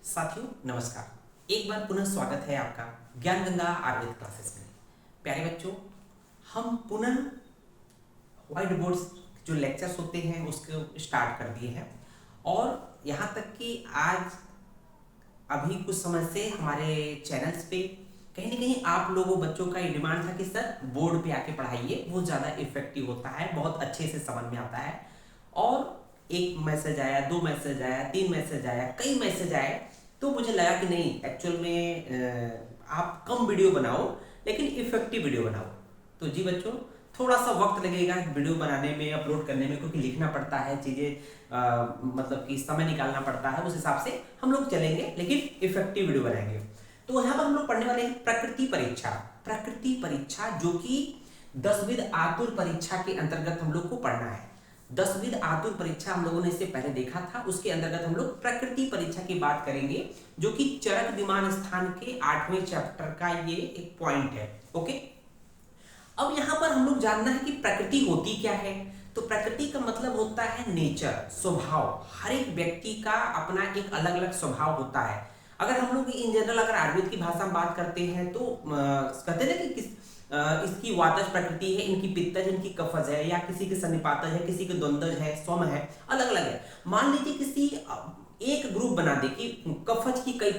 साथियों नमस्कार। एक बार पुनः स्वागत है आपका ज्ञान गंगा आयुर्वेद क्लासेस में। प्यारे बच्चों, हम पुनः व्हाइट बोर्ड्स जो लेक्चर्स होते हैं उसको स्टार्ट कर दिए हैं और यहाँ तक कि आज अभी कुछ समय से हमारे चैनल्स पे कहीं ना कहीं आप लोगों बच्चों का ये डिमांड था कि सर बोर्ड पे आके पढ़ाइए, वो ज़्यादा इफेक्टिव होता है, बहुत अच्छे से समझ में आता है। और एक मैसेज आया, दो मैसेज आया, तीन मैसेज आया, कई मैसेज आए, तो मुझे लगा कि नहीं, एक्चुअल में आप कम वीडियो बनाओ लेकिन इफेक्टिव वीडियो बनाओ। तो जी बच्चों, थोड़ा सा वक्त लगेगा वीडियो बनाने में, अपलोड करने में, क्योंकि लिखना पड़ता है चीज़ें, मतलब कि समय निकालना पड़ता है। उस हिसाब से हम लोग चलेंगे लेकिन इफेक्टिव वीडियो बनाएंगे। तो यहाँ पर हम लोग पढ़ने वाले हैं प्रकृति परीक्षा। प्रकृति परीक्षा जो कि 10वीं आतुर परीक्षा के अंतर्गत हम लोग को पढ़ना है। 10वीं आतुर परीक्षा हम लोगों ने इससे पहले देखा था, उसके अंतर्गत हम लोग प्रकृति परीक्षा की बात करेंगे, जो कि चरक विमान स्थान के 8वें चैप्टर का ये एक पॉइंट है। ओके, अब यहाँ पर हम लोग जानना है कि प्रकृति होती क्या है। तो प्रकृति का मतलब होता है नेचर, स्वभाव। हर एक व्यक्ति का अपना एक अलग अलग स्वभाव होता है। अगर हम लोग इन जनरल अगर आयुर्वेद की भाषा में बात करते हैं तो कहते हैं ना कि इसकी वातज प्रकृति है, इनकी पित्तज, इनकी कफज है, या किसी की सन्निपातज है, किसी की द्वंद्वज है, स्वम है, अलग अलग है। मान लीजिए किसी एक ग्रुप बना दे कि कफज के कई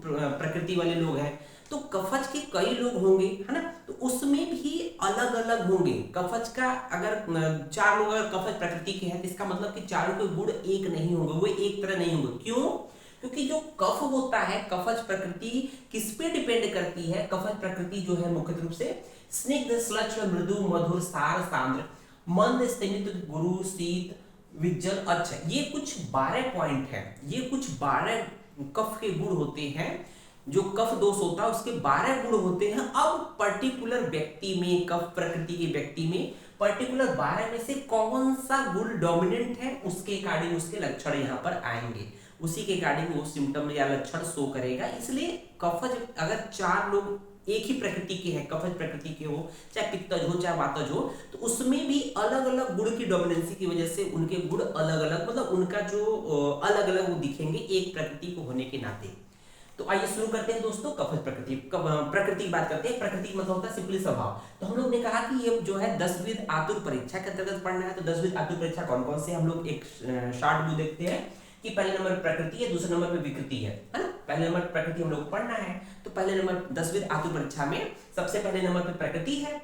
प्रकृति वाले लोग हैं, तो कफज के कई लोग होंगे, है ना। तो उसमें भी अलग अलग होंगे। कफज का अगर 4 लोग अगर कफज प्रकृति के हैं तो इसका मतलब कि चारों के गुण एक नहीं होंगे, वो एक तरह नहीं होंगे। क्यों? क्योंकि जो कफ होता है, कफज प्रकृति किस पे डिपेंड करती है? कफज प्रकृति जो है मुख्य रूप से स्निग्ध, श्लक्ष, मृदु, मधुर, सार, सांद्र, मंद, स्निग्ध, गुरु, शीत, विज्जल, अच्छा, ये कुछ 12 पॉइंट है। ये कुछ 12 कफ के गुण होते हैं। जो कफ दोष होता है उसके 12 गुण होते हैं। अब पर्टिकुलर व्यक्ति में, कफ प्रकृति के व्यक्ति में पर्टिकुलर 12 में से कौन सा गुण डोमिनेंट है, उसके अकॉर्डिंग उसके लक्षण यहाँ पर आएंगे, उसी के अकॉर्डिंग वो सिम्टम या लक्षण शो करेगा। इसलिए कफज अगर 4 लोग एक ही प्रकृति के हैं, कफज प्रकृति के हो, चाहे पित्तज हो चाहे वातज हो, तो उसमें भी अलग अलग गुण की डोमिनेंसी की वजह से उनके गुण अलग अलग, मतलब उनका जो अलग अलग वो दिखेंगे एक प्रकृति को होने के नाते। तो आइए शुरू करते हैं दोस्तों। कफज प्रकृति की बात करते हैं। प्रकृति का मतलब होता है सिंपली स्वभाव। तो हम लोग ने कहा कि ये जो है 10वीं आतुर परीक्षा के अंतर्गत पढ़ना है। तो 10वीं आतुर परीक्षा कौन कौन से, हम लोग एक शॉर्ट व्यू देखते हैं कि पहले नंबर प्रकृति है, दूसरे नंबर पे विकृति है ना। पहले नंबर प्रकृति हम लोग को पढ़ना है। तो पहले नंबर 10वीं आतुर परीक्षा में सबसे पहले नंबर पे प्रकृति है,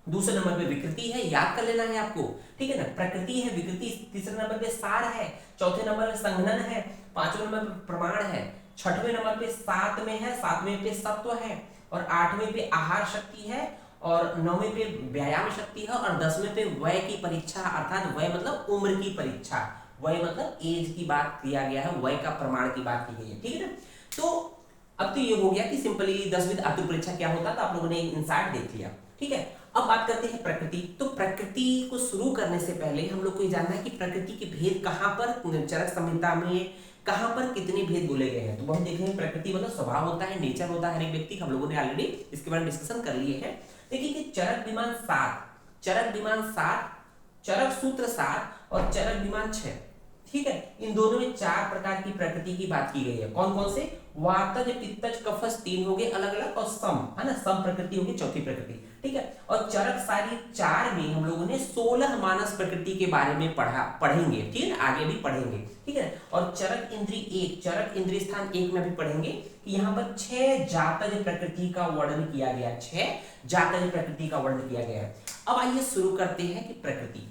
दूसरे नंबर पे विकृति है, याद कर लेना है आपको, ठीक है ना। प्रकृति है, विकृति, तीसरे नंबर पे सार है, चौथे नंबर पे संघनन है, पांचवें नंबर पे प्रमाण है, छठवें नंबर पे सात में है, सातवें पे सत्व है, और 8वें पे आहार शक्ति है, और 9वें पे व्यायाम शक्ति है, और 10वें पे वय की परीक्षा, अर्थात वय मतलब उम्र की परीक्षा, वय मतलब एज की बात किया गया है, वय का प्रमाण की बात की गई है, ठीक है ना। तो अब तो ये हो गया कि सिंपली 10वीं आतुर परीक्षा क्या होता है, तो आप लोगों ने इंसाइट देख लिया, ठीक है। अब बात करते हैं प्रकृति। तो प्रकृति को शुरू करने से पहले हम लोग को ये जानना है कि प्रकृति के भेद कहाँ पर चरक संहिता में कहाँ पर कितने भेद बोले गए हैं। तो हम देखेंगे प्रकृति मतलब स्वभाव होता है, नेचर होता है हर एक व्यक्ति का। हम लोगों ने ऑलरेडी इसके बारे में डिस्कशन कर लिए हैं। देखिए कि चरक विमान 7, चरक विमान 7, चरक सूत्र 7 और चरक विमान 6, ठीक है। इन दोनों में 4 प्रकार की प्रकृति की बात की गई है। कौन कौन से? वातज, पित्तज, कफज 3 हो गए अलग अलग, और सम, है ना, सम प्रकृति होगी चौथी प्रकृति, ठीक है। और चरक सारी 4 में हम लोगों ने 16 मानस प्रकृति के बारे में पढ़ेंगे, ठीक है, आगे भी पढ़ेंगे, ठीक है। और चरक इंद्री 1, चरक इंद्रिय स्थान 1 में भी पढ़ेंगे कि यहाँ पर 6 जातज प्रकृति का वर्णन किया गया, 6 जातज प्रकृति का वर्णन किया गया है। अब आइए शुरू करते हैं कि प्रकृति,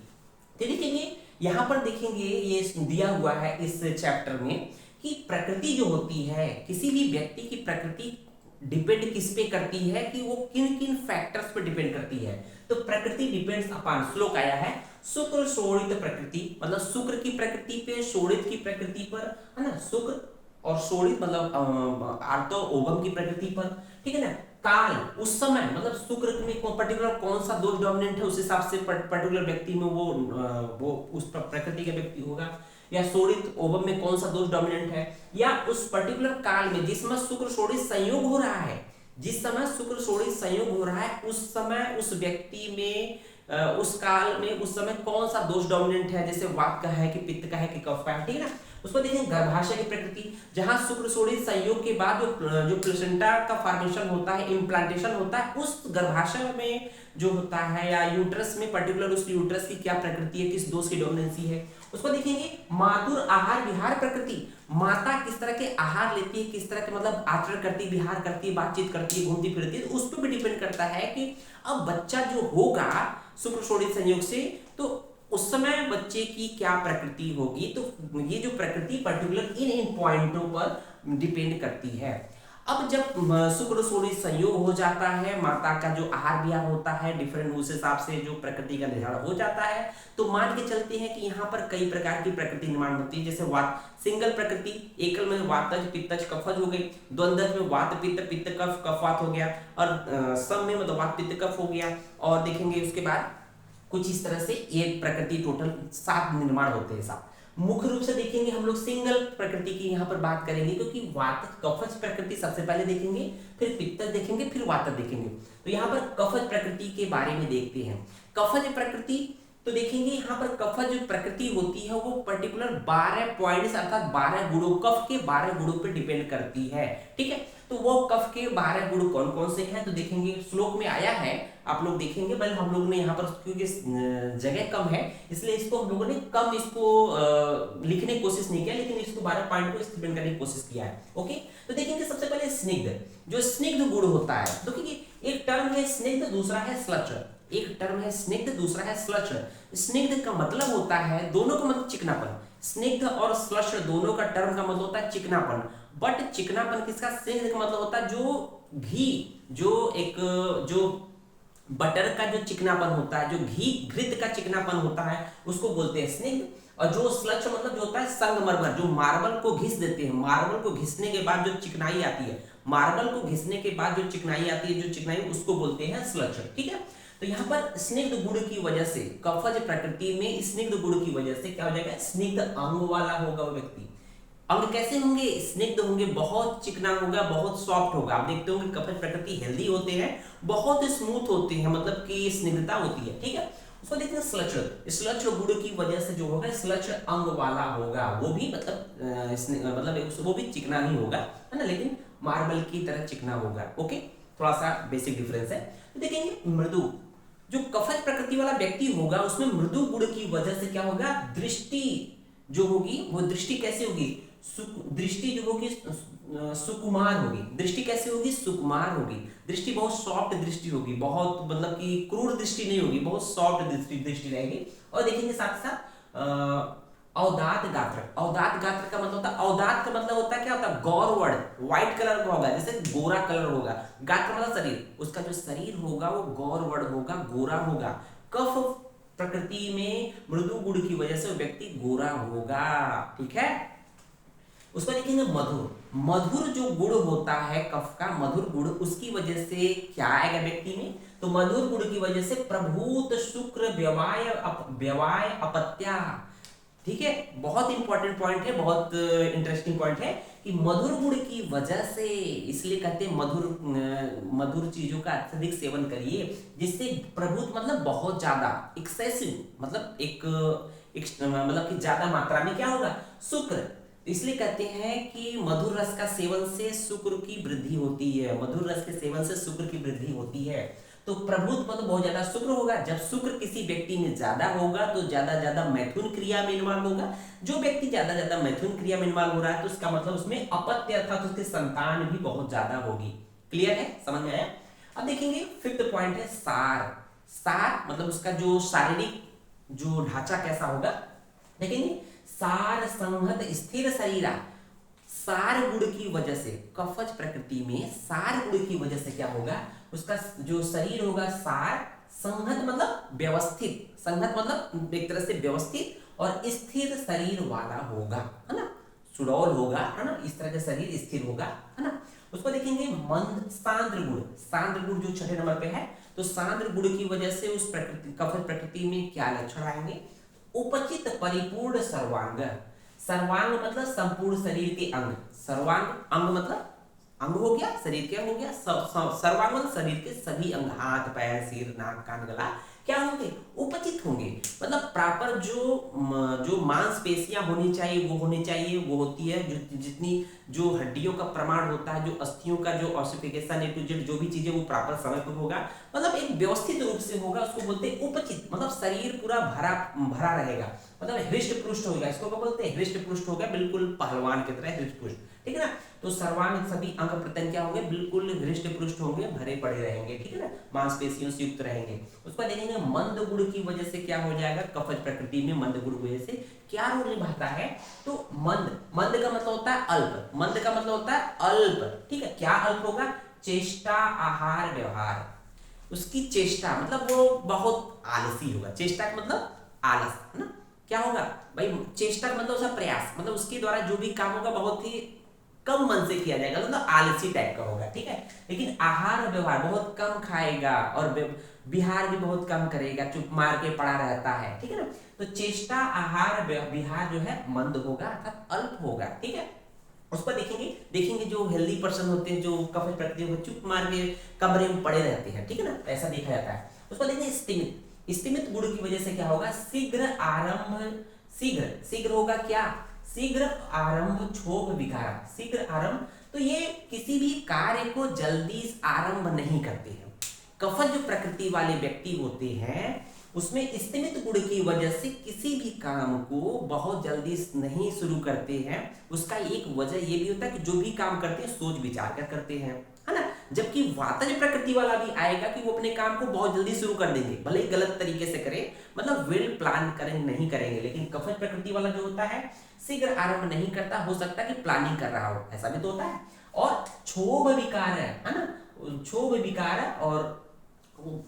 देखिए यहाँ पर देखेंगे ये दिया हुआ है इस चैप्टर में कि प्रकृति जो होती है, किसी भी व्यक्ति की प्रकृति डिपेंड किस पे करती है, कि वो किन किन फैक्टर्स पे डिपेंड करती है। तो प्रकृति डिपेंड्स अपॉन, श्लोक आया है, शुक्र शोणित प्रकृति, मतलब शुक्र की प्रकृति पे, शोणित की प्रकृति पर, है ना, शुक्र और शोणित मतलब आर्तो ओवम की प्रकृति पर, ठीक है ना। काल, उस समय मतलब शुक्र में पर्टिकुलर कौन सा दोष डोमिनेंट है, उस हिसाब से पर्टिकुलर व्यक्ति में वो उस प्रकृति का व्यक्ति होगा। या शोणित ओवम में कौन सा दोष डोमिनेंट है, या उस पर्टिकुलर काल में जिस समय शुक्र शोणित संयोग हो रहा है, जिस समय शुक्र शोणित संयोग हो रहा है उस समय उस व्यक्ति में उस काल में उस समय कौन सा दोष डोमिनेंट है, जैसे वात का है कि पित्त का है कि कफ का है, ठीक है ना। उसको देखेंगे गर्भाशय की प्रकृति, जहां शुक्र शोणित संयोग के बाद जो प्लेसेंटा का फॉर्मेशन होता है, इम्प्लांटेशन होता है, उस गर्भाशय में जो होता है या यूट्रस में पर्टिकुलर उस यूट्रस की क्या प्रकृति है, किस दोष की डोमिनेंसी है। उसको देखेंगे मातुर आहार विहार प्रकृति, माता किस तरह के आहार लेती है, किस तरह के मतलब आचरण करती है, विहार करती है, बातचीत करती है, घूमती फिरती है, तो उस पर भी डिपेंड करता है कि अब बच्चा जो होगा शुक्र शोणित संयोग से, तो उस समय बच्चे की क्या प्रकृति होगी। तो ये जो प्रकृति पर्टिकुलर इन पॉइंटों पर डिपेंड करती है। अब जब शुक्र शोणित संयोग हो जाता है, माता का जो आहार विहार होता है डिफरेंट, उस हिसाब से जो प्रकृति का निर्धारण हो जाता है, तो मान के चलते हैं कि यहाँ पर कई प्रकार की प्रकृति निर्माण होती है। जैसे वात सिंगल प्रकृति, एकल में वातज पित्तज कफज हो गई, द्वंद्वज में वात पित्त पित्त कफ कफवात हो गया, और सम में मतलब वात पित्त कफ हो गया। और देखेंगे उसके बाद कुछ इस तरह से ये प्रकृति टोटल 7 निर्माण होते हैं। 7 मुख्य रूप से देखेंगे हम लोग सिंगल प्रकृति की यहाँ पर बात करेंगे, क्योंकि वात कफज प्रकृति सबसे पहले देखेंगे, फिर पित्तज देखेंगे, फिर वातज देखेंगे। तो यहाँ पर कफज प्रकृति के बारे में देखते हैं। कफज प्रकृति तो देखेंगे यहाँ पर कफज जो प्रकृति होती है वो पर्टिकुलर 12 पॉइंट्स अर्थात 12 गुणों, कफ के 12 गुणों पर डिपेंड करती है। ठीक है, तो वो कफ के 12 गुण कौन कौन से हैं, तो देखेंगे श्लोक में आया है, आप लोग देखेंगे। बल हम लोग ने यहाँ पर क्योंकि जगह कम है इसलिए इसको हम लोगों ने कम इसको लिखने की कोशिश नहीं किया, लेकिन इसको 12 पॉइंट को एक्सप्लेन करने की कोशिश किया है। ओके, तो देखेंगे सबसे पहले स्निग्ध, जो स्निग्ध गुण होता है। देखिए एक टर्म है स्निग्ध, दूसरा है स्लच। एक टर्म है स्निग्ध, दूसरा है स्लच। स्निग्ध का मतलब होता है, दोनों का मतलब चिकनापन, स्निग्ध और स्लच दोनों का टर्म का मतलब होता है चिकनापन। बट चिकनापन किसका, स्निग्ध का मतलब होता है जो घी, जो बटर का जो चिकनापन होता है, जो घी घृत का चिकनापन होता है, उसको बोलते हैं स्निग्ध। और जो स्लच मतलब जो होता है संगमरमर, जो मार्बल को घिस देते हैं, मार्बल को घिसने के बाद जो चिकनाई आती है, मार्बल को घिसने के बाद जो चिकनाई आती है, जो चिकनाई उसको बोलते हैं स्लच। ठीक है, तो यहाँ पर स्निग्ध गुण की वजह से, कफज प्रकृति में स्निग्ध गुण की वजह से क्या हो जाएगा, स्निग्ध अंग वाला होगा वो व्यक्ति। अंग कैसे होंगे, स्निग्ध होंगे, बहुत चिकना होगा, बहुत सॉफ्ट होगा। आप देखते होंगे कफज प्रकृति हेल्दी होते हैं, बहुत स्मूथ होते हैं, मतलब कि स्निग्धता होती है। ठीक है, उसको देखते हैं स्लच। स्लच गुण की वजह से जो होगा स्लच अंग वाला होगा, वो भी मतलब वो भी चिकना ही होगा, है ना, लेकिन मार्बल की तरह चिकना होगा। ओके, थोड़ा सा बेसिक डिफरेंस है। तो देखेंगे मृदु, जो कफज प्रकृति वाला व्यक्ति होगा उसमें मृदु गुण की वजह से क्या होगा, दृष्टि जो होगी वो दृष्टि कैसे होगी, दृष्टि जो होगी सुकुमार होगी। दृष्टि कैसे होगी, सुकुमार होगी। दृष्टि बहुत सॉफ्ट दृष्टि होगी, बहुत मतलब कि क्रूर दृष्टि नहीं होगी, बहुत सॉफ्ट दृष्टि रहेगी। और देखेंगे साथ साथ अवदात गात्र। अवदात गात्र का मतलब होता है, अवदात का मतलब होता है क्या होता है, गौरवर्ण, व्हाइट कलर का होगा, जैसे गोरा कलर होगा। गात्र मतलब शरीर, उसका जो शरीर होगा वो गौरवर्ण होगा, गोरा होगा। कफ प्रकृति में मृदु गुण की वजह से व्यक्ति गोरा होगा। ठीक है, उसको देखेंगे मधुर। मधुर जो गुण होता है कफ का, मधुर गुण, उसकी वजह से क्या आएगा व्यक्ति में, तो मधुर गुण की वजह से प्रभूत शुक्र व्यवाय अपत्या। ठीक है, बहुत इंपॉर्टेंट पॉइंट है, बहुत इंटरेस्टिंग पॉइंट है कि मधुर गुण की वजह से, इसलिए कहते हैं मधुर चीजों का अत्यधिक सेवन करिए, जिससे प्रभुत मतलब बहुत ज्यादा, एक्सेसिव मतलब मतलब कि ज्यादा मात्रा में क्या होगा, शुक्र। इसलिए कहते हैं कि मधुर रस का सेवन से शुक्र की वृद्धि होती है, मधुर रस के सेवन से शुक्र की वृद्धि होती है। तो प्रभुत्व मतलब बहुत ज्यादा शुक्र होगा। जब शुक्र किसी व्यक्ति में ज्यादा होगा तो ज्यादा मैथुन क्रिया में इन्वॉल्व होगा। जो व्यक्ति ज्यादा मैथुन क्रिया में इन्वॉल्व हो रहा है तो उसका मतलब उसमें अपत्य अर्थात उसकी संतान भी बहुत ज्यादा होगी। क्लियर है, समझ में आया। अब देखेंगे 5th पॉइंट है सार। सार मतलब उसका जो शारीरिक जो ढांचा कैसा होगा, देखेंगे सार संहत स्थिर शरीरा। सार गुण की वजह से, कफज प्रकृति में सार गुण की वजह से क्या होगा, उसका जो शरीर होगा सार संहत मतलब व्यवस्थित, संहत मतलब एक तरह से व्यवस्थित और स्थिर शरीर वाला होगा, है ना, सुडौल होगा, है ना, इस तरह का शरीर स्थिर होगा, है ना। उसको देखेंगे मंद सांद्र गुण। सांद्र गुण जो 6 नंबर पे है, तो सांद्र गुण की वजह से उस प्रकृति कफज प्रकृति में क्या लक्षण आएंगे, उपचित परिपूर्ण सर्वांग। सर्वांग मतलब संपूर्ण शरीर के अंग। सर्वांग अंग मतलब अंग हो गया, शरीर के अंग हो गया। सर्वांग मतलब शरीर के सभी अंग, हाथ पैर सिर नाक कान गला क्या होंगे, उपचित होंगे। मतलब प्रॉपर जो मांसपेशियां होनी चाहिए वो होनी चाहिए, वो होती है। जो जितनी जो हड्डियों का प्रमाण होता है, जो अस्थियों का जो ऑसिफिकेशन ए टू जेड जो भी चीजें, वो प्रॉपर समय पर होगा। मतलब एक व्यवस्थित रूप से होगा, उसको बोलते हैं उपचित। मतलब शरीर पूरा भरा भरा रहेगा, मतलब हृष्ट पुष्ट होगा। इसको क्या बोलते हैं, हृष्ट पुष्ट होगा, बिल्कुल पहलवान की तरह हृष्ट पुष्ट, ठीक है ना। तो सर्वांग सभी अंग प्रत्यंग क्या होंगे, बिल्कुल हृष्ट पुष्ट होंगे, भरे पड़े रहेंगे, ठीक है ना, मांसपेशियों से युक्त रहेंगे। उसको देखेंगे मंद गुण की वजह से क्या हो जाएगा, कफज प्रकृति में मंद गुण की वजह से क्या रोल निभाता है। तो मंद, मंद का मतलब होता है अल्प, मंद का मतलब होता है अल्प, ठीक है। क्या अल्प होगा, चेष्टा आहार व्यवहार, उसकी चेष्टा मतलब वो बहुत आलसी होगा। चेष्टा का मतलब आलस, है ना। क्या होगा भाई, चेष्टा का मतलब उसका प्रयास, मतलब उसके द्वारा जो भी काम होगा बहुत ही कम मन से किया जाएगा, मतलब आलसी टाइप का होगा, ठीक है। लेकिन आहार व्यवहार बहुत कम खाएगा, और विहार भी बहुत कम करेगा, चुप मार के पड़ा रहता है, ठीक है ना। तो चेष्टा आहार विहार जो है मंद होगा, अर्थात अल्प होगा, ठीक है। उस पर देखेंगे जो हेल्दी पर्सन होते हैं, जो कफज प्रकृति को चुप मार के कमरे में पड़े रहते हैं, ठीक है ना, ऐसा देखा जाता है। उस पर देखेंगे स्तिमित, स्तिमित गुण की वजह से क्या होगा, शीघ्र आरंभ, शीघ्र शीघ्र होगा क्या, शीघ्र आरंभ क्षोभ विकार, शीघ्र आरंभ। तो ये किसी भी कार्य को जल्दी आरंभ नहीं करते हैं। कफज प्रकृति वाले व्यक्ति होते हैं, उसमें स्तिमित गुण की वजह से किसी भी काम को बहुत जल्दी नहीं शुरू करते हैं। उसका एक वजह ये भी होता है कि जो भी काम करते हैं सोच विचार कर करते हैं, है ना। जबकि वातज प्रकृति वाला भी आएगा कि वो अपने काम को बहुत जल्दी शुरू कर देंगे, भले ही गलत तरीके से करें, मतलब वेल प्लान करें नहीं करेंगे। लेकिन कफज प्रकृति वाला जो होता है शीघ्र आरंभ नहीं करता, हो सकता है कि प्लानिंग कर रहा हो, ऐसा भी तो होता है। और क्षोभ विकार है ना, क्षोभ विकार है,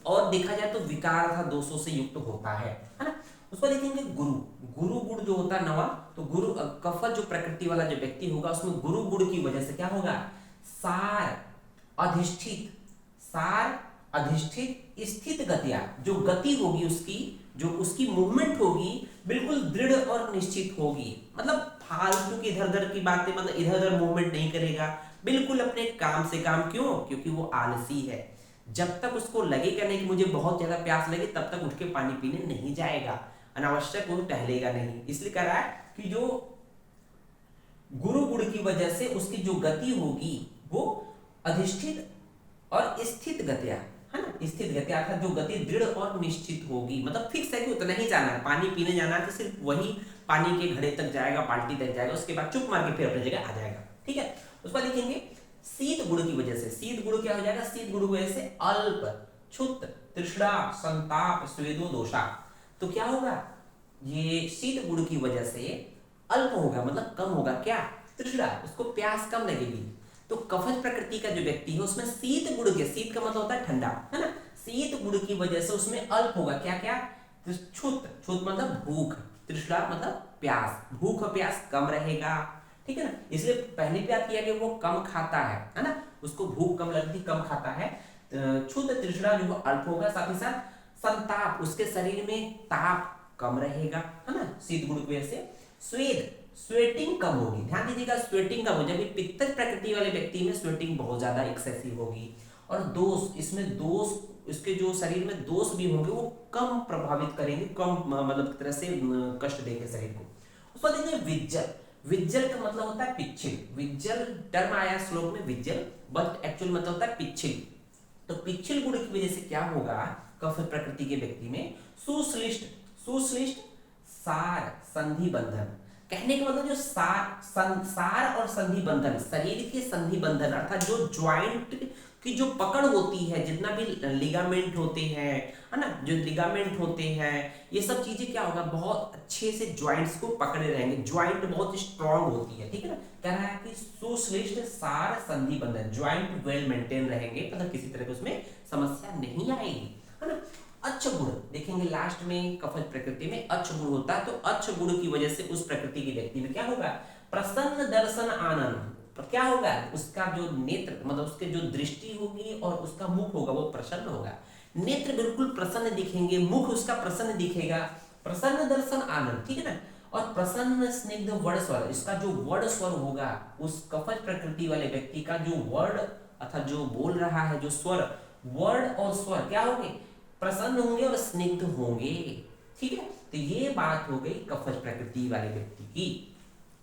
और देखा जाए तो विकार था दोषों से युक्त होता है ना। उसको देखेंगे गुरु, गुरु गुण जो होता है नवा, तो गुरु कफज जो प्रकृति वाला जो व्यक्ति होगा उसमें गुरु गुण की वजह से क्या होगा, सार अधिष्ठित, सार अधिष्ठित स्थित गतिया, जो गति होगी उसकी, जो उसकी मूवमेंट होगी बिल्कुल दृढ़ और निश्चित होगी। मतलब फालतू की इधर उधर की बातें, मतलब इधर उधर मूवमेंट नहीं करेगा, बिल्कुल अपने काम से काम। क्यों, क्योंकि वो आलसी है। जब तक उसको लगेगा नहीं कि मुझे बहुत ज्यादा प्यास लगे, तब तक उठ के पानी पीने नहीं जाएगा, अनावश्यक वो टहलेगा नहीं। इसलिए कह रहा है कि जो गुरु गुण की वजह से उसकी जो गति होगी वो अधिष्ठित और स्थित गतिया, है ना, स्थित गतिया अर्थात जो गति दृढ़ और निश्चित होगी। मतलब फिक्स है कि उतना ही जाना है, पानी पीने जाना है तो सिर्फ वही पानी के घड़े तक जाएगा, बाल्टी तक जाएगा, उसके बाद चुप मार के फिर अपनी जगह आ जाएगा, ठीक है। उसको देखेंगे शीत गुण की वजह से, शीत गुण क्या हो जाएगा, शीत गुण की वजह से अल्प, क्षुत, तृष्णा, संताप, स्वेदो दोषा। तो क्या होगा, ये शीत गुण की वजह से अल्प होगा, मतलब कम होगा, क्या, तृष्णा, उसको प्यास कम लगेगी। तो कफज प्रकृति का जो व्यक्ति है उसमें शीत गुण के, शीत का मतलब होता है ठंडा, है ना, शीत गुण की वजह से उसमें अल्प होगा, क्या क्या, क्षुत, क्षुत मतलब भूख, तृष्णा मतलब प्यास, भूख और प्यास कम रहेगा, ठीक है ना। इसलिए पहले बात किया कि वो कम खाता है ना, उसको भूख कम लगती, कम खाता है। क्षुत तृष्णा जो अल्प होगा, साथ ही साथ संताप, उसके शरीर में ताप कम रहेगा, है ना, शीत गुण की वजह से। स्वेद, स्वेटिंग कम होगी, ध्यान दीजिएगा, स्वेटिंग कम हो जाएगी। पित्तज प्रकृति वाले व्यक्ति में स्वेटिंग बहुत ज्यादा एक्सेसिव होगी। और दोष, इसमें दोष, इसके जो शरीर में दोष भी होंगे वो कम प्रभावित करेंगे, कम मतलब तरह से कष्ट देंगे शरीर को। उसको देखेंगे विज्जल, विज्जल का मतलब होता है पिच्छिल, विज्जल टर्म आया श्लोक में विज्जल, बट एक्चुअल मतलब होता है पिच्छिल। तो पिच्छिल गुण की वजह से क्या होगा, कफ प्रकृति के व्यक्ति में सुश्लिष्ट, सुश्लिष्ट सार संधि बंधन, कहने का मतलब जो सार और संधि बंधन, शरीर के संधि बंधन अर्थात जो ज्वाइंट की जो पकड़ होती है, जितना भी लिगामेंट होते हैं, है ना, जो लिगामेंट होते हैं, ये सब चीजें क्या होगा, बहुत अच्छे से ज्वाइंट्स को पकड़े रहेंगे, ज्वाइंट बहुत स्ट्रांग होती है, ठीक है ना। कह रहा है कि सुश्लिष्ट सार संधि बंधन, ज्वाइंट वेल मेंटेन रहेंगे, मतलब किसी तरह की उसमें समस्या नहीं आएगी, है ना। अच्छ गुण देखेंगे लास्ट में, कफज प्रकृति में अच्छ गुण होता है, तो अच्छ गुण की वजह से उस प्रकृति के व्यक्ति में क्या होगा, प्रसन्न दर्शन आनंद, क्या होगा, उसका जो नेत्र मतलब उसके जो दृष्टि होगी और उसका मुख होगा वो प्रसन्न होगा, नेत्र बिल्कुल प्रसन्न दिखेंगे, मुख उसका प्रसन्न दिखेगा, प्रसन्न दर्शन आनंद, ठीक है ना। और प्रसन्न स्निग्ध वर्ण स्वर, इसका जो वर्ण स्वर होगा उस कफज प्रकृति वाले व्यक्ति का जो वर्ण अर्थात जो बोल रहा है, जो स्वर, वर्ण और स्वर क्या होंगे, प्रसन्न होंगे और स्निग्ध होंगे। ठीक है, तो ये बात हो गई कफज प्रकृति वाले व्यक्ति की।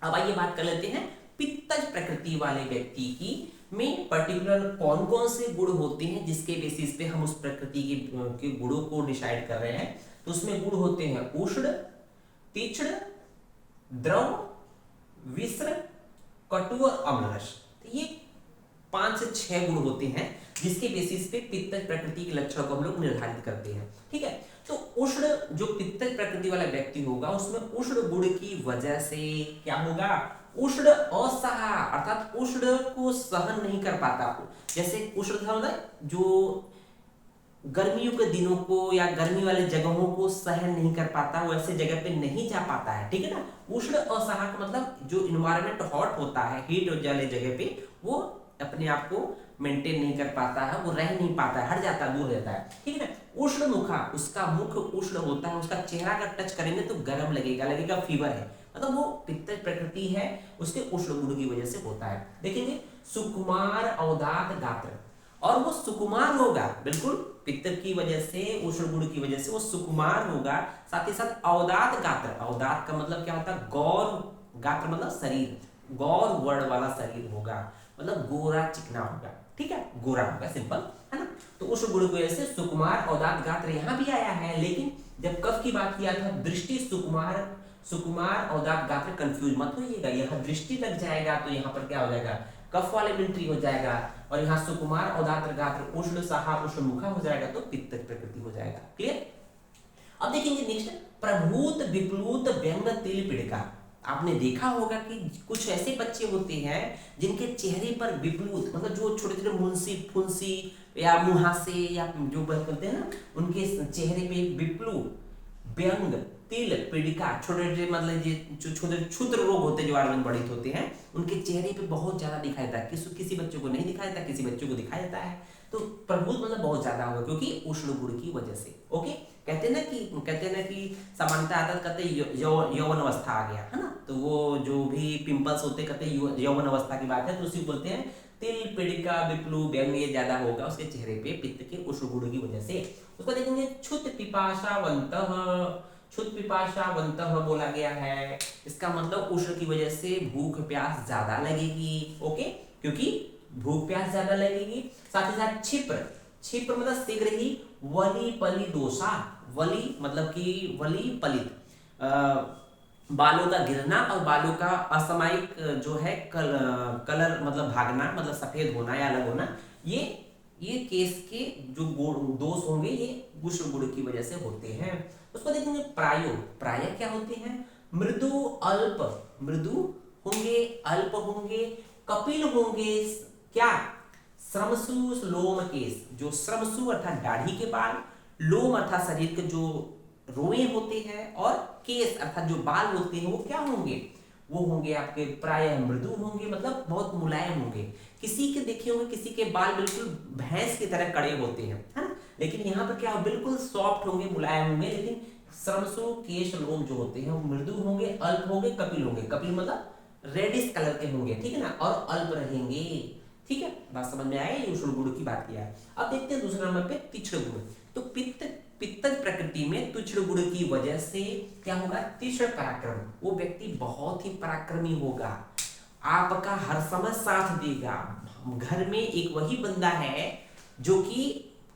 अब आइए बात कर लेते हैं पित्तज प्रकृति वाले व्यक्ति की में पर्टिकुलर कौन कौन से गुण होते हैं जिसके बेसिस पे हम उस प्रकृति के गुणों को डिसाइड कर रहे हैं। तो उसमें गुण होते हैं उष्ण, तीक्ष्ण, द्रव, विश्र, कटु और अम्लरस। तो ये 5 से 6 गुण होते हैं जिसके बेसिस पे पित्तज प्रकृति के लक्षण को हम लोग निर्धारित करते हैं। ठीक है, तो उष्ण जो पित्तज प्रकृति वाला व्यक्ति होगा उसमें उष्ण गुण की वजह से क्या होगा, उष्ण असहा अर्थात उष्ण को सहन नहीं कर पाता। जैसे उष्ण था मतलब जो गर्मियों के दिनों को या गर्मी वाले जगहों को सहन नहीं कर पाता, वो ऐसे जगह पे नहीं जा पाता है। ठीक है ना, उष्ण असहा का मतलब जो इन्वायरमेंट हॉट होता है, हीट वाले जगह पे वो अपने आप को मेंटेन नहीं कर पाता है, वो रह नहीं पाता है, हट जाता है, दूर रहता है। ठीक है ना, उष्ण मुखा उसका मुख उष्ण होता है, उसका चेहरा अगर टच करेंगे तो गर्म लगेगा फीवर है, मतलब वो पित्तज प्रकृति है, उसके उष्ण गुण की वजह से होता है। देखेंगे सुकुमार अवदात गात्र, और वो सुकुमार होगा, बिल्कुल पित्त की वजह से उष्ण गुण की वजह से वो सुकुमार होगा। साथ ही साथ अवदात गात्र, अवदात का मतलब क्या होता है, गौर, गात्र मतलब शरीर, गौर वर्ण वाला शरीर होगा, मतलब गोरा चिकना होगा। ठीक है, गोरा होगा, सिंपल है ना। तो उष्ण गुण की वजह से सुकुमार अवदात गात्र यहाँ भी आया है, लेकिन जब कफ की बात किया था दृष्टि सुकुमार, सुकुमार अवदात गात्र कंफ्यूज मत होइएगा, यहाँ दृष्टि लग जाएगा तो यहाँ पर क्या हो जाएगा, कफ वाले मिलिट्री हो जाएगा, और यहाँ सुकुमार अवदात्र गात्र उष्ण सहा उष्ण मुखा हो जाएगा तो पित्तज प्रकृति हो जाएगा। क्लियर। अब देखेंगे नेक्स्ट, प्रभूत विप्लुत व्यंग तिल पीड़िका। आपने देखा होगा कि कुछ ऐसे बच्चे होते हैं जिनके चेहरे पर विप्लुत मतलब जो छोटे छोटे मुंसी फुंसी या मुहासे या जो बोलते हैं ना, उनके चेहरे पे विप्लु व्यंग तिल पीड़िका छोटे छोटे मतलब ये जो छोटे क्षुद्र रोग होते हैं जो आयुर्वेद बढ़ित होते हैं उनके चेहरे पे बहुत ज्यादा दिखाई देता है। किसी बच्चों को नहीं दिखाई देता, किसी बच्चों को दिखाई देता है। तो प्रभुत मतलब बहुत ज्यादा होगा क्योंकि उष्ण गुण की वजह से। ओके, कहते हैं ना कि सामान्यतः आदत कहते यौवन अवस्था आ गया है ना, तो वो जो भी पिंपल्स होते कहते यौवन अवस्था की बात है, तो उसी बोलते हैं तिल पीड़िका विप्लु व्यंग ये ज्यादा होगा उसके चेहरे पे पित्त के उष्ण गुण की वजह से। उसको देखेंगे क्षुत पिपाशावंतः, क्षुत पिपाशावंतः बोला गया है, इसका मतलब उष्ण की वजह से भूख प्यास ज्यादा लगेगी। ओके, क्योंकि भूख प्यास ज्यादा लगेगी। साथ ही साथ क्षिप्र, क्षिप्र मतलब शीघ्र ही, वली पली दोषा, वली मतलब कि वली पलित बालों का गिरना और बालों का असामयिक जो है कलर मतलब भागना मतलब सफेद होना या अलग होना, ये केस के जो दोष होंगे ये उष्ण गुण की वजह से होते हैं। उसको देखेंगे प्रायो, प्राय क्या होते हैं, मृदु अल्प, मृदु होंगे अल्प होंगे, कपिल होंगे, क्या श्रमसु लोम केस, जो श्रमसु अर्थात दाढ़ी के बाल, लोम अर्थात शरीर के जो रोए होते हैं, और केस अर्थात जो बाल होते हैं वो क्या होंगे, वो होंगे आपके प्रायः मृदु होंगे मतलब बहुत मुलायम होंगे। किसी के देखे होंगे किसी के बाल बिल्कुल भैंस की तरह कड़े होते हैं, है ना, लेकिन यहाँ पर क्या हो बिल्कुल सॉफ्ट होंगे मुलायम होंगे। लेकिन श्रमसु केश लोम जो होते हैं वो मृदु होंगे अल्प होंगे कपिल होंगे, कपिल मतलब रेडिश कलर के होंगे, ठीक है ना, और अल्प रहेंगे। ठीक है, बात समझ में आए, उष्ण गुण की बात किया। अब देखते हैं दूसरे नंबर पे तीक्ष्ण गुण। तो पित्तज प्रकृति में तीक्ष्ण गुण की वजह से क्या होगा, तीक्ष्ण पराक्रम, वो व्यक्ति बहुत ही पराक्रमी होगा, आपका हर समय साथ देगा। घर में एक वही बंदा है जो कि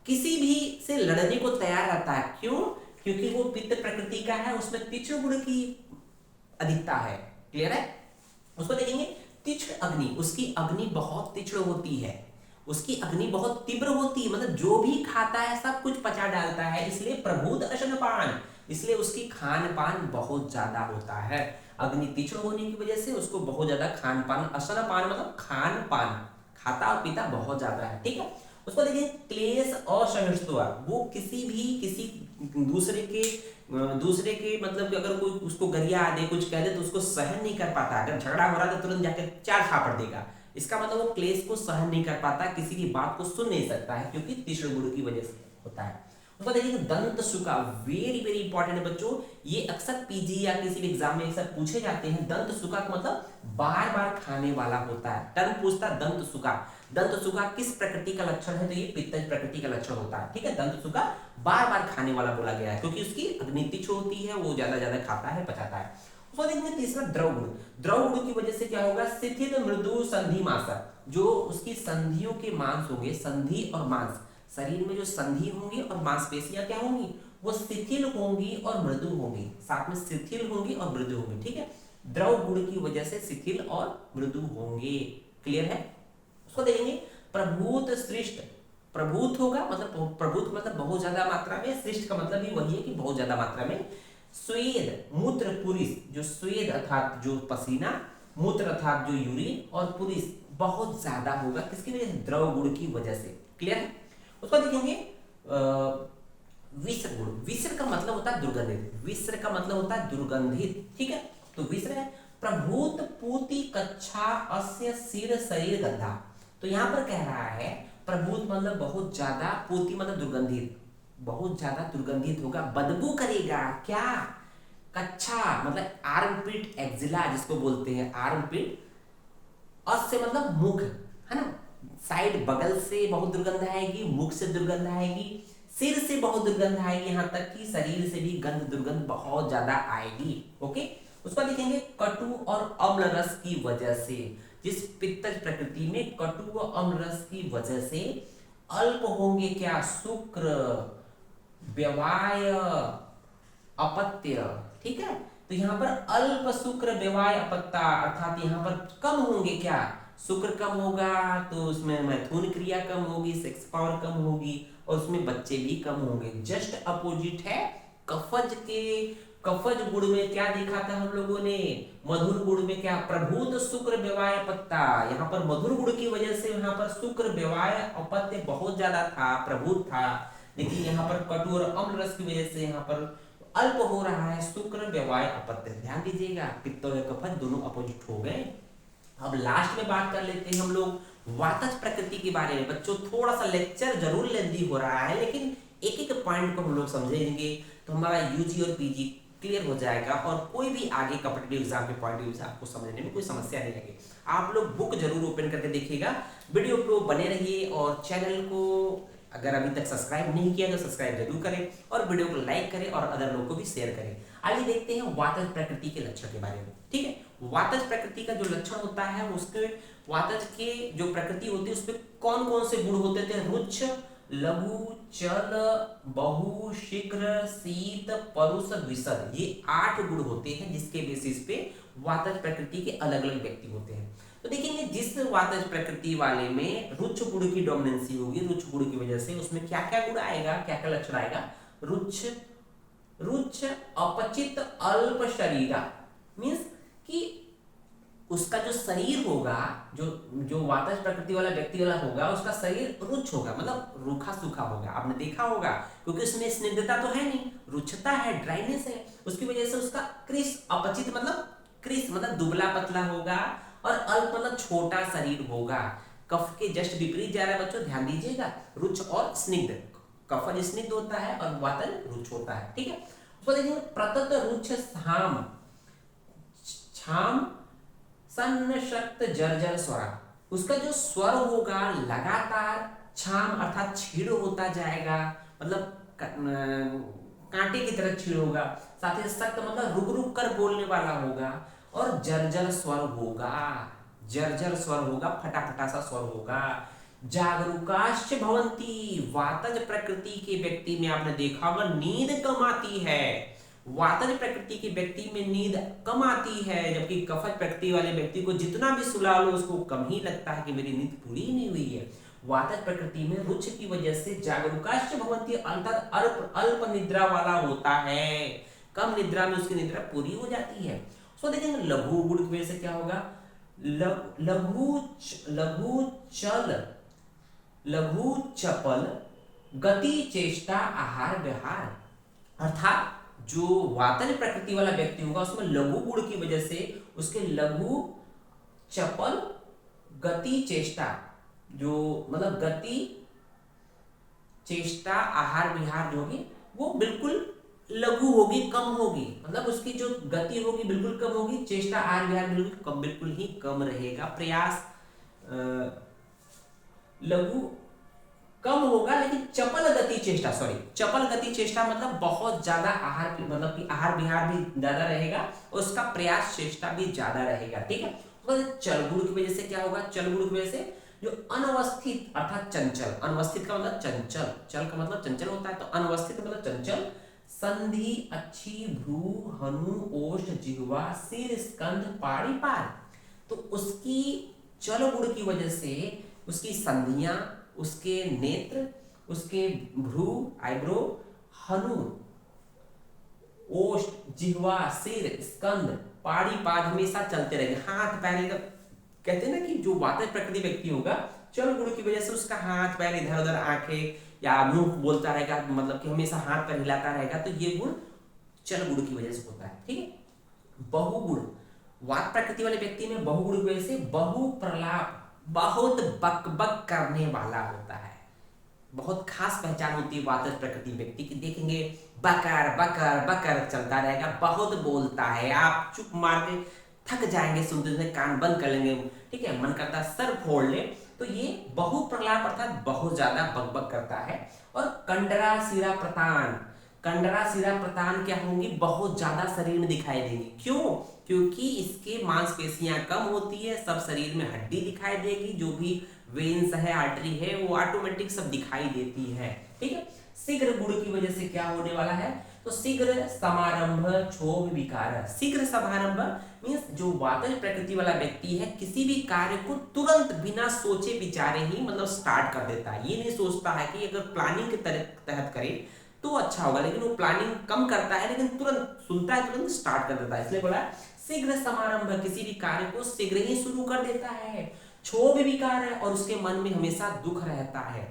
किसी भी से लड़ने को तैयार रहता है। क्यों? क्योंकि वो पित्त प्रकृति का है, उसमें तीक्ष्ण गुण की अधिकता है। क्लियर है। उसको देखेंगे तीक्ष्ण अग्नि, उसकी अग्नि बहुत तीक्ष्ण होती है, उसकी अग्नि बहुत तीव्र होती है, मतलब जो भी खाता है सब कुछ पचा डालता है, इसलिए प्रभुत अशनपान, इसलिए उसकी खान पान बहुत ज्यादा होता है। अग्नि तीक्ष्ण होने की वजह से उसको बहुत ज्यादा खान पान, अशनपान मतलब खान पान, खाता और पीता बहुत ज्यादा है। ठीक है। उसको देखिए क्लेश असहिष्णुता, वो किसी दूसरे के मतलब कि अगर कोई उसको गरिया दे कुछ कह दे तो उसको सहन नहीं कर पाता। अगर झगड़ा हो रहा है तो तुरंत जाकर 4 थापड़ देगा। इसका मतलब वो क्लेश को सहन नहीं कर पाता, किसी की बात को सुन नहीं सकता है, क्योंकि तीक्ष्ण गुण की वजह से होता है। उसको देखिए दंत सुका, वेरी वेरी इंपॉर्टेंट है बच्चों, ये अक्सर पीजी या किसी भी एग्जाम में अक्सर पूछे जाते हैं। दंत सुका का मतलब बार बार खाने वाला होता है। टर्म पूछता है दंत सुका। दंत सुका किस प्रकृति का लक्षण है, तो ये पित्तज प्रकृति का लक्षण होता है। ठीक है, दंत सुका बार बार खाने वाला बोला गया है क्योंकि उसकी अग्नि तीक्ष्ण होती है, वो ज्यादा ज्यादा खाता है, पचाता है। उसको देखेंगे तीसरा द्रव गुण। द्रव गुण की वजह से क्या होगा, शिथिल मृदु संधि मांसक, जो उसकी संधियों के मांस होंगे, संधि और मांस, शरीर में जो संधि होंगी और मांसपेशियां क्या होंगी, वो शिथिल होंगी और मृदु होंगी, साथ में शिथिल होंगी और मृदु होंगी। ठीक है, द्रव गुण की वजह से शिथिल और मृदु होंगे। क्लियर है। उसको देखेंगे प्रभूत श्रेष्ठ। प्रभूत होगा मतलब, प्रभूत मतलब बहुत ज्यादा मात्रा में, श्रेष्ठ का मतलब भी वही है कि बहुत ज्यादा मात्रा में। स्वेद मूत्र पुरुष, जो स्वेद अर्थात जो पसीना, मूत्र अर्थात जो यूरिन, और पुरुष बहुत ज्यादा होगा, किसकी वजह से, द्रव गुण की वजह से। क्लियर है। उसको देखेंगे विश्र गुण। विश्र का मतलब होता है दुर्गंधित, विश्र का मतलब होता है दुर्गंधित। ठीक है, तो विश्र है प्रभूत पूति कच्छा अस्य सिर शरीर गंधा। तो यहां पर कह रहा है प्रभूत मतलब बहुत ज्यादा, पूति मतलब दुर्गंधित, बहुत ज्यादा दुर्गंधित होगा, बदबू करेगा। क्या, कच्छा मतलब आर्मपिट एक्जिला जिसको बोलते हैं, आर्मपिट, अस्य मतलब मुख, है ना, साइड बगल से बहुत दुर्गंध आएगी, मुख से दुर्गंध आएगी, सिर से बहुत दुर्गंध आएगी, यहां तक कि शरीर से भी गंध दुर्गंध बहुत ज्यादा आएगी। ओके, उसको देखेंगे कटु और अम्ल रस की वजह से। जिस पित्तज प्रकृति में कटु व अम्ल रस की वजह से अल्प होंगे क्या, शुक्र, व्यवाय, अपत्य। ठीक है, तो यहाँ पर अल्प शुक्र व्यवाय अपत्ता, अर्थात यहाँ पर कम होंगे क्या, शुक्र कम होगा तो उसमें मैथुन क्रिया कम होगी, सेक्स पावर कम होगी, और उसमें बच्चे भी कम होंगे। जस्ट अपोजिट है कफज के। कफज गुण में क्या देखा था हम लोगों ने, मधुर गुण में क्या, प्रभूत शुक्र व्यवाय अपत्ता। यहाँ पर मधुर गुण की वजह से यहाँ पर शुक्र व्यवाय अपत्य बहुत ज्यादा था, प्रभूत था, लेकिन यहाँ पर कटु और अम्ल रस की वजह से यहाँ पर अल्प हो रहा है, शुक्र व्यवाय अपत्य। ध्यान दीजिएगा, पित्त और कफज दोनों अपोजिट हो गए। अब लास्ट में बात कर लेते हैं हम लोग वातज प्रकृति के बारे में। बच्चों थोड़ा सा लेक्चर जरूर लेंदी हो रहा है, लेकिन एक एक पॉइंट को हम लोग समझेंगे तो हमारा यूजी और पीजी क्लियर हो जाएगा, और कोई भी आगे कॉम्पिटिटिव एग्जाम के पॉइंट ऑफ व्यू से आपको समझने में कोई समस्या नहीं लगे। आप लोग बुक जरूर ओपन करके देखिएगा, वीडियो को बने रहिए, और चैनल को अगर अभी तक सब्सक्राइब नहीं किया तो सब्सक्राइब जरूर करें, और वीडियो को लाइक करें और अदर लोग को भी शेयर करें। आइए देखते हैं वातज प्रकृति के लक्षण के बारे में। ठीक है, वातज प्रकृति का जो लक्षण होता है, उसके वातज के जो प्रकृति होती है उसमें कौन कौन से गुण होते थे, रुच्छ, लघु, चल, बहु, शीघ्र, शीत, परुष, विशद, ये 8 गुण होते हैं जिसके बेसिस पे वातज प्रकृति के अलग अलग व्यक्ति होते हैं। तो देखेंगे जिस वातज प्रकृति वाले में रुच्छ गुण की डोमिनेंसी होगी, रुच्छ गुण की वजह से उसमें क्या क्या गुण आएगा, क्या क्या लक्षण आएगा, रुच्छ अपचित अल्प शरीरा, मीन्स कि उसका जो शरीर होगा, जो वातज प्रकृति वाला व्यक्ति वाला होगा, उसका शरीर रुच्छ होगा, मतलब रूखा सूखा होगा। आपने देखा होगा क्योंकि उसमें स्निग्धता तो है नहीं, रुच्छता है, ड्राइनेस है, उसकी वजह से उसका कृश, अपचित मतलब कृश मतलब दुबला पतला होगा, और अल्प मतलब छोटा शरीर होगा। कफ के जस्ट विपरीत जा रहा है बच्चों, ध्यान दीजिएगा, रुच्छ और स्निग्ध। कफज स्निग्ध होता है और वातज रुच्छ होता है। ठीक है, उसको देखिए प्रतत रुच्छ छाम, छाम सन्न शक्त जर्जर स्वरा, उसका जो स्वर होगा लगातार छाम अर्थात छीड़ होता जाएगा, मतलब कांटे की तरह छीड़ होगा, साथ ही सख्त मतलब रुक रुक कर बोलने वाला होगा, और जर्जर स्वर होगा, जर्जर स्वर होगा, फटाफटा सा स्वर होगा। जागरूकाश्च भवंती, वातज प्रकृति के व्यक्ति में आपने देखा होगा नींद कम आती है, वातज प्रकृति के व्यक्ति में नींद कम आती है, जबकि कफज प्रकृति वाले व्यक्ति को जितना भी सुला लो उसको कम ही लगता है कि मेरी नींद पूरी नहीं हुई है। वातज प्रकृति में रुच्छ की वजह से जागरूकाश्च भवंती अर्थात अल्प निद्रा वाला होता है, कम निद्रा में उसकी निद्रा पूरी हो जाती है। सो देखेंगे लघु गुण की वजह से क्या होगा, लघु चपल, गति, चेष्टा, आहार, व्यवहार, अर्थात जो वातज प्रकृति वाला व्यक्ति होगा उसमें लघु गुण की वजह से उसके लघु, चपल, गति, चेष्टा, जो मतलब गति, चेष्टा आहार विहार जो होगी वो बिल्कुल लघु होगी, कम होगी, मतलब उसकी जो गति होगी बिल्कुल कम होगी, चेष्टा आहार विहार बिल्कुल ही कम रहेगा, प्रयास लघु कम होगा, लेकिन चपल गति चेष्टा मतलब बहुत ज्यादा आहार, मतलब कि आहार विहार भी ज्यादा रहेगा और उसका प्रयास चेष्टा भी ज्यादा रहेगा, ठीक है। चल गुण की वजह से क्या होगा, चल गुण की वजह से जो अनवस्थित अर्थात चंचल, अनवस्थित का मतलब चंचल, चल का मतलब चंचल होता है, तो अनवस्थित मतलब चंचल, संधि, अच्छी, भ्रू, हनु, ओष्ठ, जिह्वा, सिर, स्कंध, पाड़ी, पाद, तो उसकी चल गुण की वजह से उसकी संधियां, उसके नेत्र, उसके भ्रू आईब्रो, हनु, ओष्ठ, जिह्वा, सिर, स्कंद, पाड़ी, पाद हमेशा चलते रहेंगे, हाथ पैर एकदम, कहते हैं ना कि जो वातज प्रकृति व्यक्ति होगा चल गुण की वजह से उसका हाथ पैर इधर उधर, आंखें या मुंह बोलता रहेगा, मतलब कि हमेशा हाथ पैर हिलाता रहेगा, तो ये गुण चल गुण की वजह से होता है, ठीक है। बहुगुण, वात प्रकृति वाले व्यक्ति में बहुगुण की वजह से बहु प्रलाप, बहुत बकबक करने वाला होता है, बहुत खास पहचान होती है वातज प्रकृति व्यक्ति की, देखेंगे बकर बकर बकर चलता रहेगा, बहुत बोलता है, आप चुप मार के थक जाएंगे सुनते सुनते, कान बंद कर लेंगे, ठीक है, मन करता सर फोड़ ले, तो ये बहु प्रलाप अर्थात बहुत ज्यादा बकबक करता है। और कंडरा सिरा प्रतान, कंडरा सिरा प्रतान क्या होंगी, बहुत ज्यादा शरीर में दिखाई देंगी, क्यों, क्योंकि इसके मांसपेशियां कम होती है, सब शरीर में हड्डी दिखाई देगी, जो भी वेन्स है, आर्टरी है, वो ऑटोमेटिक सब दिखाई देती है, ठीक है। शीघ्र गुण की वजह से क्या होने वाला है, तो शीघ्र समारंभ, क्षोभ, विकार, शीघ्र समारंभ मींस जो वातज प्रकृति वाला व्यक्ति है किसी भी कार्य को तुरंत बिना सोचे विचारे ही मतलब स्टार्ट कर देता है, ये नहीं सोचता है कि अगर प्लानिंग के तहत करे तो अच्छा होगा, लेकिन वो प्लानिंग कम करता है, लेकिन तुरंत सुनता है तुरंत स्टार्ट कर देता है, इसलिए बोला शीघ्र समारंभ, किसी भी कार्य को शीघ्र ही शुरू कर देता है। क्षोभ विकार है और उसके मन में हमेशा दुख रहता है,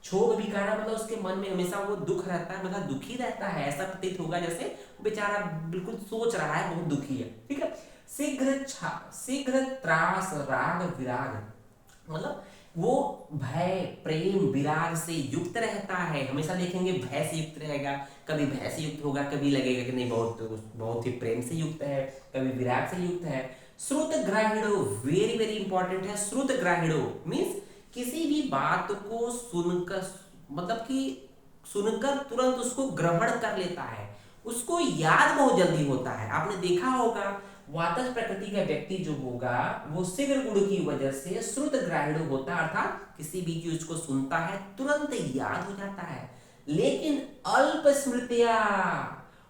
क्षोभ विकार मतलब उसके मन में हमेशा वो दुख रहता है, मतलब दुखी रहता है, ऐसा प्रतीत होगा जैसे बेचारा बिल्कुल सोच रहा है, बहुत दुखी है, ठीक है। शीघ्र त्रास, राग, विराग, मतलब वो भय, प्रेम, विराग से युक्त रहता है, हमेशा देखेंगे भय से युक्त रहेगा, कभी भय से युक्त होगा, कभी लगेगा कि नहीं बहुत ही प्रेम से युक्त है, कभी विराग से युक्त है। श्रुत ग्राहिणो, वेरी वेरी इंपॉर्टेंट है, श्रुत ग्राहिणो मीन्स किसी भी बात को सुनकर, मतलब कि सुनकर तुरंत उसको ग्रहण कर लेता है, उसको याद बहुत जल्दी होता है, आपने देखा होगा वातज प्रकृति का व्यक्ति जो होगा वो शीघ्र गुण की वजह से श्रुत ग्राहिण होता है, अर्थात किसी भी चीज को सुनता है तुरंत याद हो जाता है, लेकिन अल्प स्मृतिया,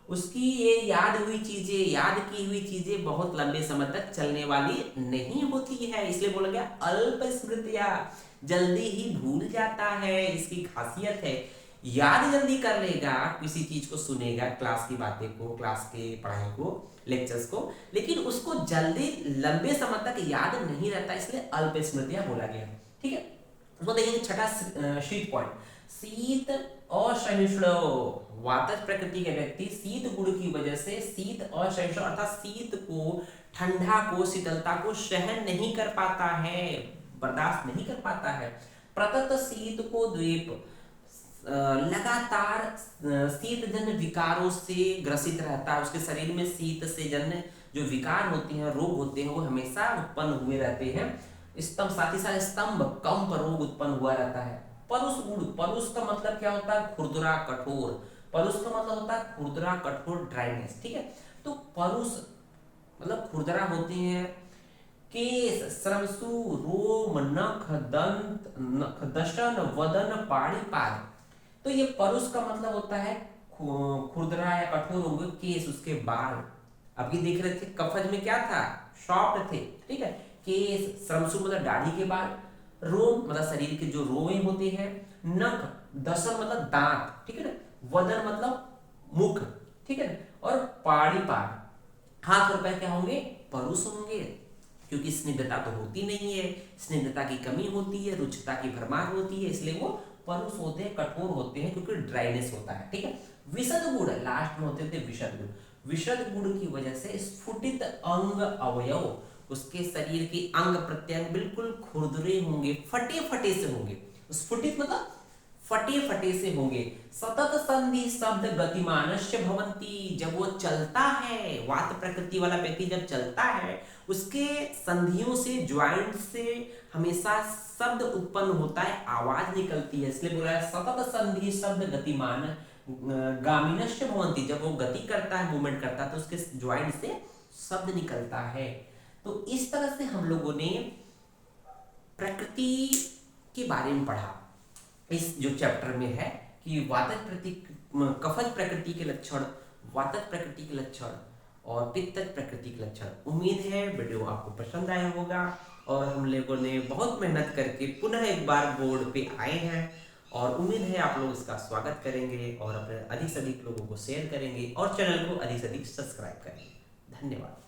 उसकी ये याद की हुई चीजें बहुत लंबे समय तक चलने वाली नहीं होती है, इसलिए बोला गया अल्प स्मृतिया, जल्दी ही भूल जाता है, इसकी खासियत है, याद जल्दी कर लेगा, किसी चीज को सुनेगा, क्लास की बातें को, क्लास के पढ़ाई को, लेक्चर्स को, लेकिन उसको जल्दी लंबे समय तक याद नहीं रहता, इसलिए अल्प स्मृतियां बोला गया, ठीक है। उसको देखेंगे छठा शीत पॉइंट, शीत असहिष्णु, वातज प्रकृति के व्यक्ति शीत गुण की वजह से शीत असहिष्णु अर्थात शीत को, ठंडा को, शीतलता को सहन नहीं कर पाता है, बर्दाश्त नहीं कर पाता है। प्रतत शीत को द्वीप, लगातार शीत जन्य विकारों से ग्रसित रहता है, उसके शरीर में शीत से जन्य जो विकार होते हैं, रोग होते हैं, वो हमेशा उत्पन्न हुए रहते हैं। स्तंभ, साथ ही साथ स्तंभ कंप रोग उत्पन्न हुआ रहता है। परुष गुण, परुष का मतलब क्या होता है, खुरदुरा कठोर, परुष का मतलब होता है खुरदुरा कठोर, ड्राइनेस, ठीक है। तो परुष मतलब खुरदुरा होते हैं, केश, श्रमसु, रोम, नख, दंत, नख, दशन, वदन, पाड़ी, पाद, तो ये परुष का मतलब होता है खुरदरा या कठोर होंगे केस, उसके बाल, अभी देख रहे थे कफज में क्या था, सॉफ्ट थे, ठीक है। केस, श्रमसु मतलब दाढ़ी के बाल, रोम मतलब शरीर के जो रोए होते हैं, नख, दशन मतलब दांत, ठीक है ना, वदन मतलब मुख, ठीक है ना, और पाड़ी, पाद, हाथ और पैर क्या होंगे, परुष होंगे, क्योंकि स्निग्धता तो होती नहीं है, स्निग्धता की कमी होती है, रुचिता की भरमार होती है, इसलिए वो परुष होते हैं, कठोर होते हैं, क्योंकि ड्राइनेस होता है, ठीक है। विशद गुण, लास्ट में होते थे विशद गुण, विशद गुण की वजह से स्फुटित अंग अवयव, उसके शरीर के अंग प्रत्यंग बिल्कुल खुरदुरे होंगे, फटे फटे से होंगे, स्फुटित मतलब फटे फटे से होंगे। सतत संधि शब्द गतिमानस्य भवंती, जब वो चलता है, वात प्रकृति वाला व्यक्ति जब चलता है, उसके संधियों से, ज्वाइंट से हमेशा शब्द उत्पन्न होता है, आवाज निकलती है। इसलिए बोला है सतत संधि शब्द गतिमान गामिनश्च भवंती, जब वो गति करता है, मूवमेंट करता है, तो उसके ज्वाइंट से शब्द निकलता है। तो इस तरह से हम लोगों ने प्रकृति के बारे में पढ़ा इस जो चैप्टर में है कि वातज प्रति कफज प्रकृति के लक्षण, वातज प्रकृति के लक्षण और पित्तज प्रकृति के लक्षण। उम्मीद है वीडियो आपको पसंद आया होगा और हम लोगों ने बहुत मेहनत करके पुनः एक बार बोर्ड पे आए हैं और उम्मीद है आप लोग इसका स्वागत करेंगे और अपने अधिक से अधिक लोगों को शेयर करेंगे और चैनल को अधिक से अधिक सब्सक्राइब करेंगे। धन्यवाद।